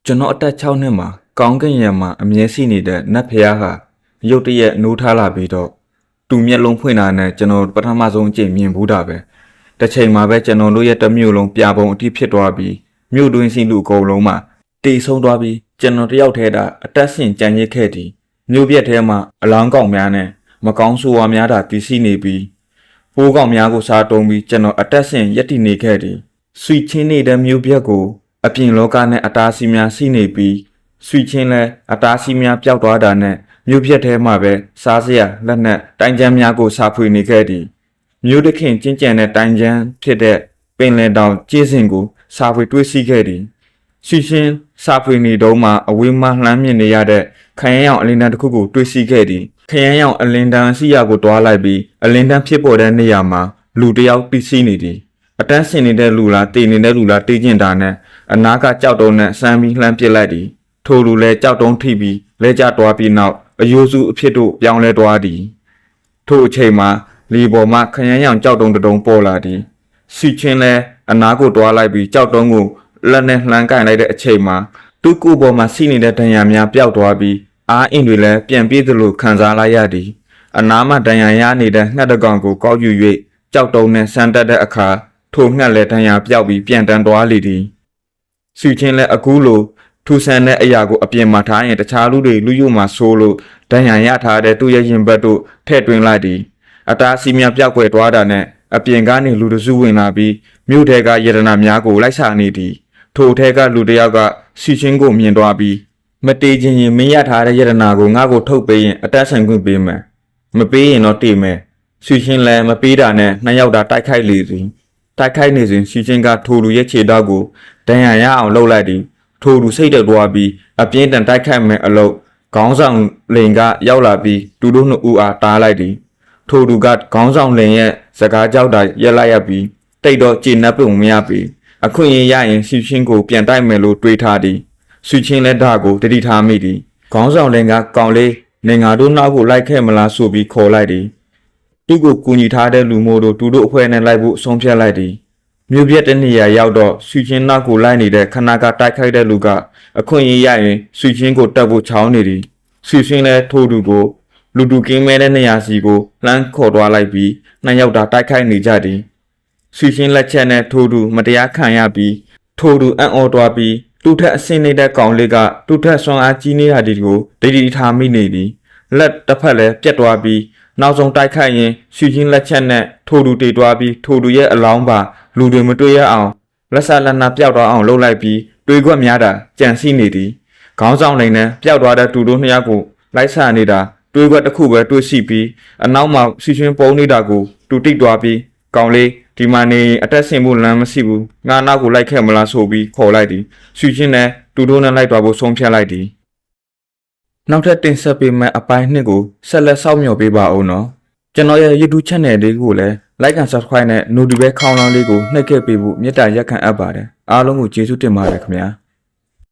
ကျွန်တော်အတက်6နှစ်မှာကောင်းကင်ယံမှာအမြဲရှိနေတဲ့နတ်ဖျားဟာရုတ်တရက်နိုးထားလာပြီးတော့သူမျက်လုံးဖွင့်တာနဲ့ကျွန်တော်ပထမဆုံးအကြိမ်မြင်ဘူးတာပဲတစ်ချိန်မှာပဲကျွန်တော်တို့ရဲ့တမျိုးလုံးပြပုံအထိဖြစ်သွားပြီးမြို့တွင်းရှိလူအကုန်လုံးမှာတေဆုံးသွားပြီးကျွန်တော်တယောက်တည်းတာအတက်ဆင်ကြံရစ်ခဲ့သည်မြို့ပြက်ထဲမှာအလောင်းကောင်များနဲ့မကောင်းဆိုးဝါများတာတည်ရှိနေပြီးပိုးကောင်များကိုစားတုံးပြီးကျွန်တော်အတက်ဆင်ရက်တည်နေခဲ့သည်ဆွီချင်းနေတဲ့မြို့ပြက်ကိုအပြင်လောကနဲ့အတားအဆီးများရှိနေပြီးဆွီချင်းလဲအတားအဆီးများပျောက်သွားတာနဲ့မြို့ပြက်ထဲမှာပဲစားစရာလက်နက်တိုင်းကျန်းများကိုစားဖွေနေခဲ့သည်မြို့တခင်ကျဉ်ကျန်တဲ့တိုင်းကျန်းဖြစ်တဲ့ပင်လယ်တောင်ကျေးစင်ကိုစားဖွေတွေ့ရှိခဲ့သည်ဆွီချင်းစားဖွေနေတုန်းမှာအဝေးမှလှမ်းမြင်နေရတဲ့ခရမ်းရောင်အလင်းတန်းတစ်ခုကိုတွေ့ရှိခဲ့သည်ခရမ်းရောင်အလင်းတန်းရှိရာကိုတွားလိုက်ပြီးအလင်းတန်းဖြစ်ပေါ်တဲ့နေရာမှာလူတစ်ယောက်သိရှိနေသည်အတန်းဆင်နေတဲ့လူလားတည်နေတဲ့လူလားတေးကျင်တာနဲ့အနာကကြောက်တုံးနဲ့စမ်းပြီးလှမ်းပစ်လိုက်သည်ထိုလူလည်းကြောက်တုံးထိပြီးလဲကျတွားပြီးနောက်အယိုးစုအဖြစ်တို့ပြောင်းလဲတွားသည်ထိုအချိန်မှာလီပေါ်မှခရမ်းရောင်ကြောက်တုံးတုံပေါ်လာသည်စီချင်းလည်းအနာကိုတွားလိုက်ပြီးကြောက်တုံးကိုလက်နဲ့လှမ်းကင်လိုက်တဲ့အချိန်မှာသူ့ကိုယ်ပေါ်မှာစီးနေတဲ့ဒဏ်ရာများပျောက်သွားပြီးအားအင်းတွေလည်းပြန်ပြေးသလိုခံစားလိုက်ရသည်အနာမှဒဏ်ရာရနေတဲ့ငှက်တကောင်ကိုကောက်ယူ၍ကြောက်တုံးနဲ့ဆန်းတက်တဲ့အခါထိုငှက်လည်းဒဏ်ရာပျောက်ပြီးပြန်တန်းသွားလေသည်စီချင်းလည်းအခုလိုထူဆန်တဲ့အရာကိုအပြင်မှာထားရင်တခြားလူတွေလူယူမှဆိုးလို့ဒဏ်ရာရထားတဲ့သူ့ရဲ့ရင်ဘတ်တို့ထည့်သွင်းလိုက်သည်အတားစီများပြောက်ွယ်သွားတာနဲ့အပြင်ကနေလူတစုဝင်လာပြီးမြို့ထဲကရတနာများကိုလိုက်ရှာနေသည်ထိုထဲကလူတစ်ယောက်ကစီချင်းကိုမြင်သွားပြီးမတေးချင်းရင်မင်းရထားတဲ့ရတနာကိုငါ့ကိုထုတ်ပေးရင်အတက်ဆိုင်ခွင့်ပေးမယ်မပေးရင်တော့တေးမယ်စီချင်းလည်းမပေးတာနဲ့နှစ်ယောက်သာတိုက်ခိုက်လေသည်တိုက်ခိုက်နေစဉ်စီချင်းကထိုလူရဲ့ခြေထောက်ကိုဒဏ်ရာရအောင်လှုပ်လိုက်သည်ထိုလူစိတ်တက်သွားပြီးအပြင်းထန်တိုက်ခိုက်မယ်အလို့ခေါင်းဆောင်လင်ကရောက်လာပြီးသူတို့နှစ်ဦးအားတားလိုက်သည်ထိုလူကခေါင်းဆောင်လင်ရဲ့စကားကြောက်တာရက်လိုက်ရပြီးတိတ်တော့ကျေနပ်ပုံမရပြီအခွင့်အရေးရရင်စီချင်းကိုပြန်တိုက်မယ်လို့တွေးထားသည်စီချင်းလက်ဓာကိုတတိထားမိသည်ခေါင်းဆောင်လင်ကကောင်လေးနေငါတို့နောက်ကိုလိုက်ခဲ့မလားဆိုပြီးခေါ်လိုက်သည်သူ့ကိုကူညီထားတဲ့လူမို့တို့သူတို့အဖွဲ့နဲ့လိုက်ဖို့ဆုံးဖြတ်လိုက်သည်မြို့ပြတဲ့နေရာရောက်တော့စီချင်းနောက်ကိုလိုက်နေတဲ့ခဏကတိုက်ခိုက်တဲ့လူကအခွင့်အရေးရရင်စီချင်းကိုတက်ဖို့ချောင်းနေသည်စီချင်းလည်းထိုးသူကိုလူတူကင်းမဲတဲ့နေရာစီကိုလှမ်းခေါ်သွားလိုက်ပြီးနှစ်ယောက်သာတိုက်ခိုက်နေကြသည်စီချင်းလက်ချက်နဲ့ထိုးသူမတရားခံရပြီးထိုးသူအံ့ဩသွားပြီးသူ့ထက်အဆင့်နေတဲ့ကောင်လေးကသူ့ထက်ဆွမ်းအားကြီးနေတာဒီကိုဒိဋ္ဌိထားမိနေသည်လက်တစ်ဖက်လည်းပြတ်သွားပြီးနောက်ဆုံးတိုက်ခိုက်ရင်စီချင်းလက်ချက်နဲ့ထိုးသူတေသွားပြီးထိုးသူရဲ့အလောင်းပါလူတွေမတွေ့ရအောင်လက်ဆက်လက်နာပျောက်သွားအောင်လှုပ်လိုက်ပြီးတွေးခွက်များတာကြံစီနေသည်ခေါင်းဆောင်နိုင်နဲ့ပျောက်သွားတဲ့သူတို့နှစ်ယောက်ကိုလိုက်ဆနေတာတွေးခွက်တစ်ခုပဲတွေးရှိပြီးအနောက်မှာစီချင်းပုံနေတာကိုတူတိတ်သွားပြီးကောင်လေးဒီမှာနေအတက်ဆင်ဖို့လမ်းမရှိဘူးငါနောက်ကိုလိုက်ခဲ့မလားဆိုပြီးခေါ်လိုက်သည်စီချင်းနဲ့သူတို့နဲ့လိုက်သွားဖို့ဆုံးဖြတ်လိုက်သည်နောက်ထပ်တင်ဆက်ပေးမယ့်အပိုင်းနှစ်ကိုဆက်လက်စောင့်မျှော်ပေးပါဦးနော်ကျွန်တော်ရဲ့ YouTube Channel လေးကိုလည်း Like and Subscribe နဲ့ Notification ခေါင်းလောင်းလေးကိုနှိပ်ခဲ့ပေးဖို့မေတ္တာရက်ခံအပ်ပါတယ်အားလုံးကိုကျေးဇူးတင်ပါတယ်ခင်ဗျာ